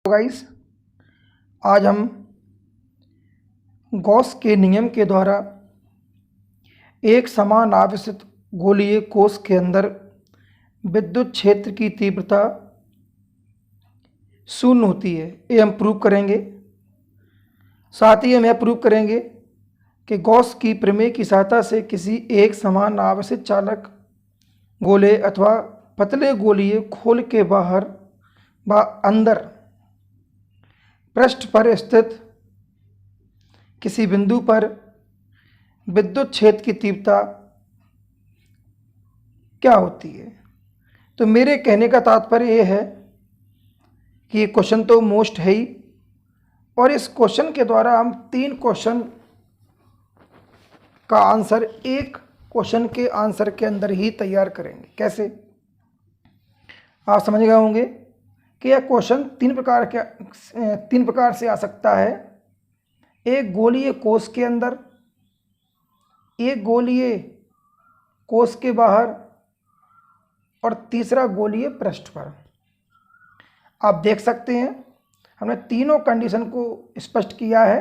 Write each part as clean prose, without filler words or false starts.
Guys, आज हम Gauss के नियम के द्वारा एक समान आवेशित गोलीय कोश के अंदर विद्युत क्षेत्र की तीव्रता शून्य होती है, ये हम प्रूव करेंगे। साथ ही हम यह प्रूव करेंगे कि गॉस की प्रमेय की सहायता से किसी एक समान आवेशित चालक गोले अथवा पतले गोलीय खोल के बाहर व अंदर पृष्ठ पर स्थित किसी बिंदु पर विद्युत क्षेत्र की तीव्रता क्या होती है। तो मेरे कहने का तात्पर्य यह है कि ये क्वेश्चन तो मोस्ट है ही, और इस क्वेश्चन के द्वारा हम 3 क्वेश्चन का आंसर एक क्वेश्चन के आंसर के अंदर ही तैयार करेंगे। कैसे, आप समझ गए होंगे कि यह क्वेश्चन 3 प्रकार से आ सकता है। एक गोलीय कोश के अंदर, एक गोलीय कोश के बाहर, और तीसरा गोलीय पृष्ठ पर। आप देख सकते हैं हमने तीनों कंडीशन को स्पष्ट किया है।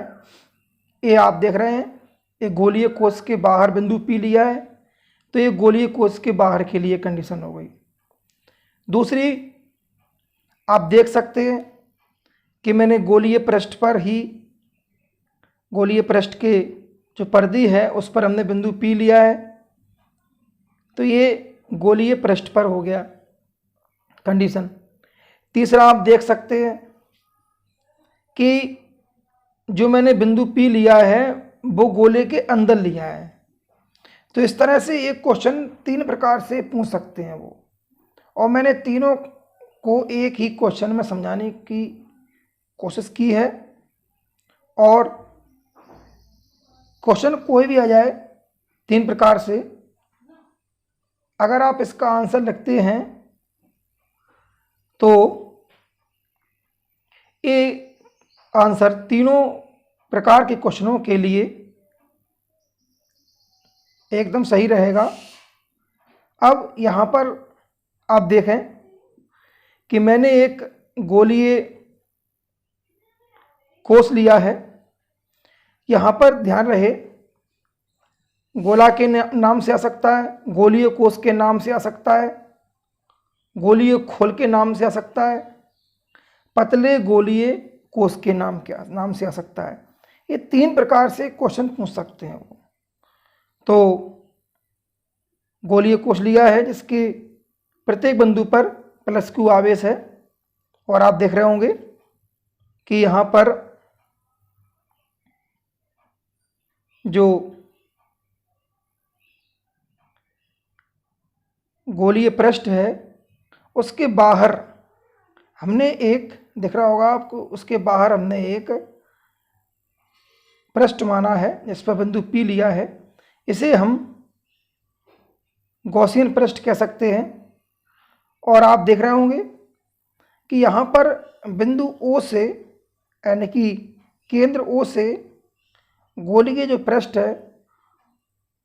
ये आप देख रहे हैं, एक गोलीय कोश के बाहर बिंदु P लिया है, तो ये गोलीय कोश के बाहर के लिए कंडीशन हो गई। दूसरी, आप देख सकते हैं कि मैंने गोलीय पृष्ठ पर ही, गोलीय पृष्ठ के जो परिधि है उस पर हमने बिंदु P लिया है, तो ये गोलीय पृष्ठ पर हो गया कंडीशन। तीसरा, आप देख सकते हैं कि जो मैंने बिंदु P लिया है वो गोले के अंदर लिया है। तो इस तरह से एक क्वेश्चन 3 प्रकार से पूछ सकते हैं वो, और मैंने तीनों को एक ही क्वेश्चन में समझाने की कोशिश की है। और क्वेश्चन कोई भी आ जाए 3 प्रकार से, अगर आप इसका आंसर लिखते हैं तो ये आंसर तीनों प्रकार के क्वेश्चनों के लिए एकदम सही रहेगा। अब यहाँ पर आप देखें कि मैंने एक गोलीय कोश लिया है। यहाँ पर ध्यान रहे, गोला के नाम से आ सकता है, गोलीय कोश के नाम से आ सकता है, गोलीय खोल के नाम से आ सकता है, पतले गोलीय कोश के नाम से आ सकता है। ये 3 प्रकार से क्वेश्चन पूछ सकते हैं वो। तो गोलीय कोश लिया है जिसके प्रत्येक बिंदु पर +Q आवेश है, और आप देख रहे होंगे कि यहाँ पर जो गोलीय पृष्ठ है उसके बाहर हमने एक, दिख रहा होगा आपको, उसके बाहर हमने एक पृष्ठ माना है जिस पर बिंदु P लिया है। इसे हम गॉसियन पृष्ठ कह सकते हैं। और आप देख रहे होंगे कि यहाँ पर बिंदु O से, यानी कि केंद्र O से गोलीय जो पृष्ठ है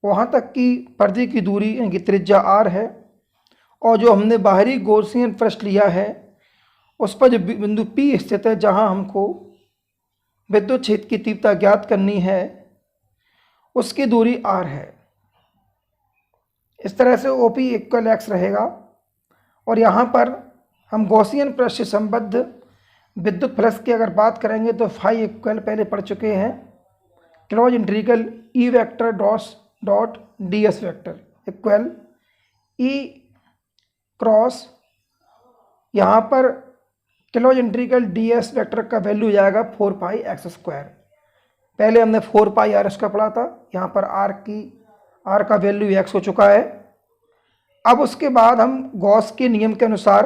वहाँ तक की परिधि की दूरी यानी कि त्रिज्या R है, और जो हमने बाहरी गॉसियन पृष्ठ लिया है उस पर जो बिंदु P स्थित है, जहाँ हमको विद्युत क्षेत्र की तीव्रता ज्ञात करनी है, उसकी दूरी R है। इस तरह से OP = X रहेगा। और यहाँ पर हम गॉसियन पृष्ठ से संबद्ध विद्युत फ्लक्स की अगर बात करेंगे तो फाई इक्वल पहले पढ़ चुके हैं, close integral E vector dot ds vector equal E cross, यहाँ पर क्लोज इंटीग्रल ds वेक्टर का वैल्यू जाएगा 4πx²। पहले हमने 4πr² पढ़ा था, यहाँ पर r का वैल्यू x हो चुका है। अब उसके बाद हम गॉस के नियम के अनुसार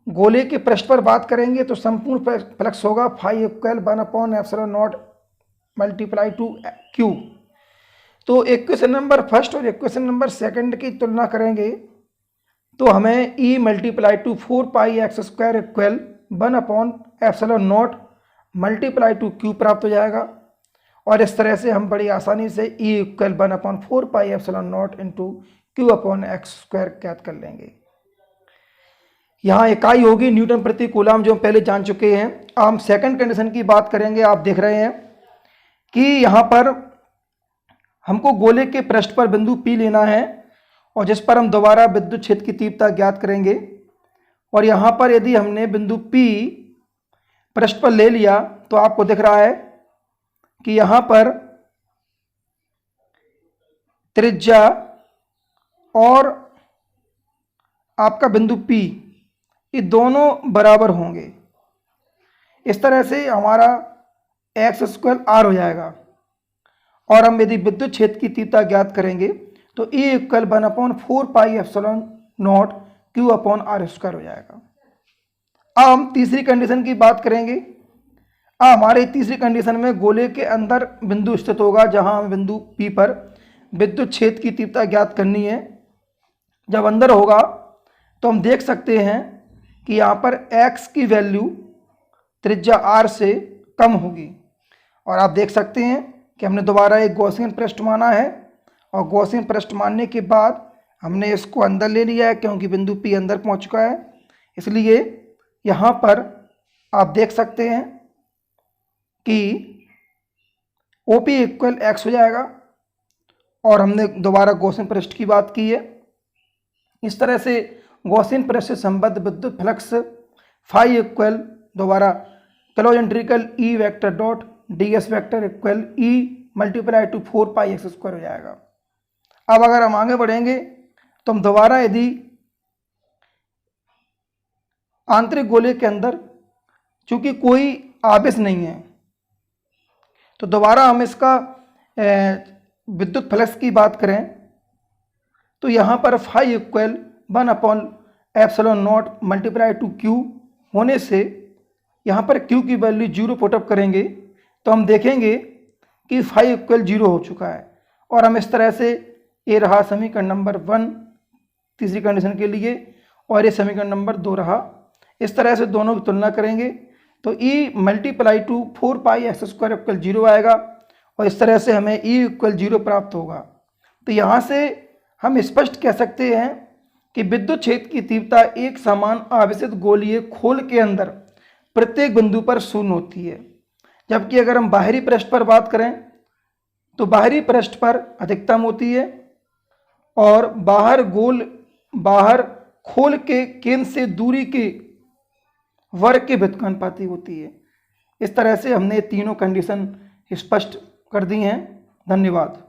गोले के पृष्ठ पर बात करेंगे तो संपूर्ण फ्लक्स होगा phi equal 1/ε0 multiply to Q। तो इक्वेशन नंबर फर्स्ट और इक्वेशन नंबर सेकंड की तुलना करेंगे तो हमें E multiply to 4πx² equal 1/ε0 multiply to Q प्राप्त हो जाएगा। और इस तरह से हम बड़ी आसानी से E इक्वल 1/4πε0 इंटू Q/x² ज्ञात कर लेंगे। यहाँ इकाई होगी न्यूटन प्रति कूलम, जो हम पहले जान चुके हैं। अब हम सेकंड कंडीशन की बात करेंगे। आप देख रहे हैं कि यहाँ पर हमको गोले के पृष्ठ पर बिंदु P लेना है और जिस पर हम दोबारा विद्युत क्षेत्र की तीव्रता ज्ञात करेंगे। और यहाँ पर यदि हमने बिंदु P पृष्ठ पर ले लिया तो आपको दिख रहा है कि यहाँ पर त्रिज्या और आपका बिंदु P ये दोनों बराबर होंगे। इस तरह से हमारा x² r हो जाएगा। और हम यदि विद्युत क्षेत्र की तीव्रता ज्ञात करेंगे तो E = 1/4πε0 Q/r² हो जाएगा। अब हम तीसरी कंडीशन की बात करेंगे। अब हमारे तीसरी कंडीशन में गोले के अंदर बिंदु स्थित होगा जहां हमें बिंदु P पर विद्युत क्षेत्र की तीव्रता ज्ञात करनी है। जब अंदर होगा तो हम देख सकते हैं कि यहाँ पर x की वैल्यू त्रिज्या r से कम होगी। और आप देख सकते हैं कि हमने दोबारा एक गॉसियन पृष्ठ माना है और गॉसियन पृष्ठ मानने के बाद हमने इसको अंदर ले लिया है क्योंकि बिंदु P अंदर पहुँच चुका है। इसलिए यहाँ पर आप देख सकते हैं कि OP = x हो जाएगा। और हमने दोबारा गॉसियन पृष्ठ की बात की है। इस तरह से गॉसियन पृष्ठ से संबद्ध विद्युत फ्लक्स फाई इक्वल दोबारा किलोसेंट्रिकल E vector dot ds vector equal E × 4πx² हो जाएगा। अब अगर हम आगे बढ़ेंगे तो हम दोबारा यदि आंतरिक गोले के अंदर चूंकि कोई आवेश नहीं है तो दोबारा हम इसका विद्युत फ्लक्स की बात करें तो यहाँ पर फाई इक्वल 1/ε0 × Q होने से यहाँ पर Q की वैल्यू 0 पुटअप करेंगे तो हम देखेंगे कि फाई इक्वल 0 हो चुका है। और हम इस तरह से ये रहा समीकरण नंबर 1 तीसरी कंडीशन के लिए और ये समीकरण नंबर 2 रहा। इस तरह से दोनों की तुलना करेंगे तो E × 4πx² 0 आएगा और इस तरह से हमें E = 0 प्राप्त होगा। तो यहाँ से हम स्पष्ट कह सकते हैं कि विद्युत क्षेत्र की तीव्रता एक समान आवेशित गोलीय खोल के अंदर प्रत्येक बिंदु पर शून्य होती है। जबकि अगर हम बाहरी पृष्ठ पर बात करें तो बाहरी पृष्ठ पर अधिकतम होती है और बाहर खोल के केंद्र से दूरी के वर्ग के व्युत्क्रमानुपाती होती है। इस तरह से हमने तीनों कंडीशन स्पष्ट कर दी हैं। धन्यवाद।